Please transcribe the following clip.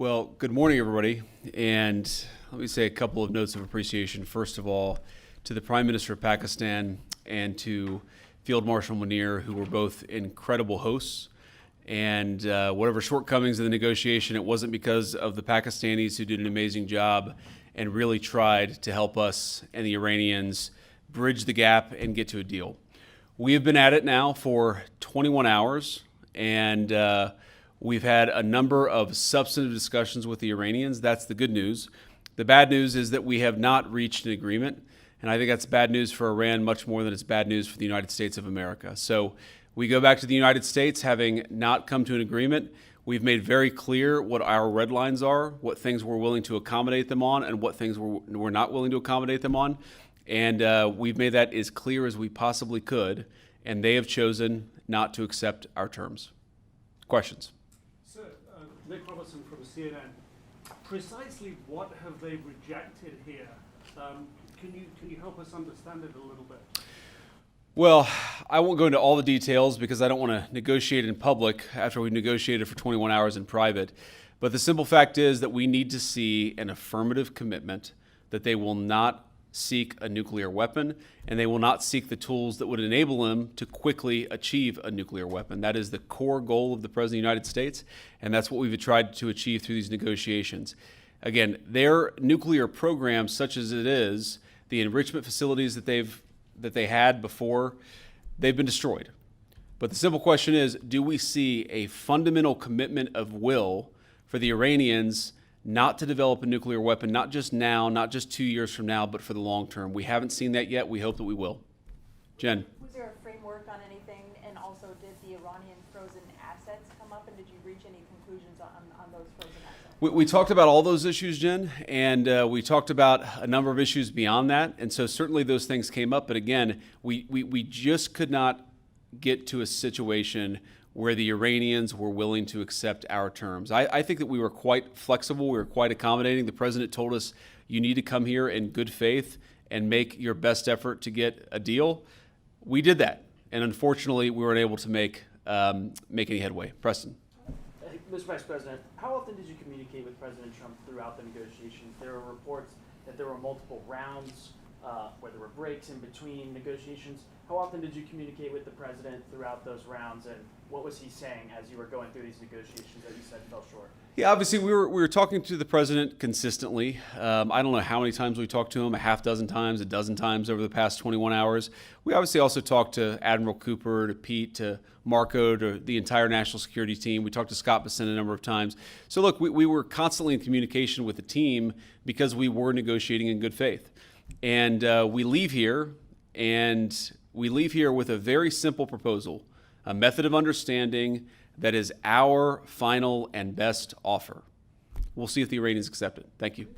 Well, good morning, everybody. And let me say a couple of notes of appreciation. First of all, to the Prime Minister of Pakistan and to Field Marshal Munir, who were both incredible hosts. And whatever shortcomings in the negotiation, it wasn't because of the Pakistanis, who did an amazing job and really tried to help us and the Iranians bridge the gap and get to a deal. We have been at it now for 21 hours, and we've had a number of substantive discussions with the Iranians. That's the good news. The bad news is that we have not reached an agreement, and I think that's bad news for Iran much more than it's bad news for the United States of America. So we go back to the United States having not come to an agreement. We've made very clear what our red lines are, what things we're willing to accommodate them on, and what things we're not willing to accommodate them on. And we've made that as clear as we possibly could, and they have chosen not to accept our terms. Questions? Sir, Nick Robertson from CNN. Precisely what have they rejected here? Can you help us understand it a little bit? Well, I won't go into all the details because I don't want to negotiate in public after we've negotiated for 21 hours in private. But the simple fact is that we need to see an affirmative commitment that they will not seek a nuclear weapon, and they will not seek the tools that would enable them to quickly achieve a nuclear weapon. That is the core goal of the President of the United States, and that's what we've tried to achieve through these negotiations. Again, their nuclear program, such as it is, the enrichment facilities that they had before, they've been destroyed. But the simple question is, do we see a fundamental commitment of will for the Iranians not to develop a nuclear weapon, not just now, not just 2 years from now, but for the long term? We haven't seen that yet. We hope that we will. Jen. Was there a framework on anything? And also, did the Iranian frozen assets come up? And did you reach any conclusions on those frozen assets? We talked about all those issues, Jen, and we talked about a number of issues beyond that. And so certainly those things came up. But again, we just could not get to a situation where the Iranians were willing to accept our terms. I think that we were quite flexible. We were quite accommodating. The president told us, you need to come here in good faith and make your best effort to get a deal. We did that. And unfortunately, we weren't able to make any headway. Preston. Mr. Vice President, how often did you communicate with President Trump throughout the negotiations? There were reports that there were multiple rounds, where there were breaks in between negotiations. How often did you communicate with the president throughout those rounds, and what was he saying as you were going through these negotiations that you said fell short? Yeah, obviously we were talking to the president consistently. I don't know how many times we talked to him, a half dozen times, a dozen times over the past 21 hours. We obviously also talked to Admiral Cooper, to Pete, to Marco, to the entire national security team. We talked to Scott Bessent a number of times. So look, we were constantly in communication with the team because we were negotiating in good faith. And we leave here with a very simple proposal, a method of understanding that is our final and best offer. We'll see if the Iranians accept it. Thank you.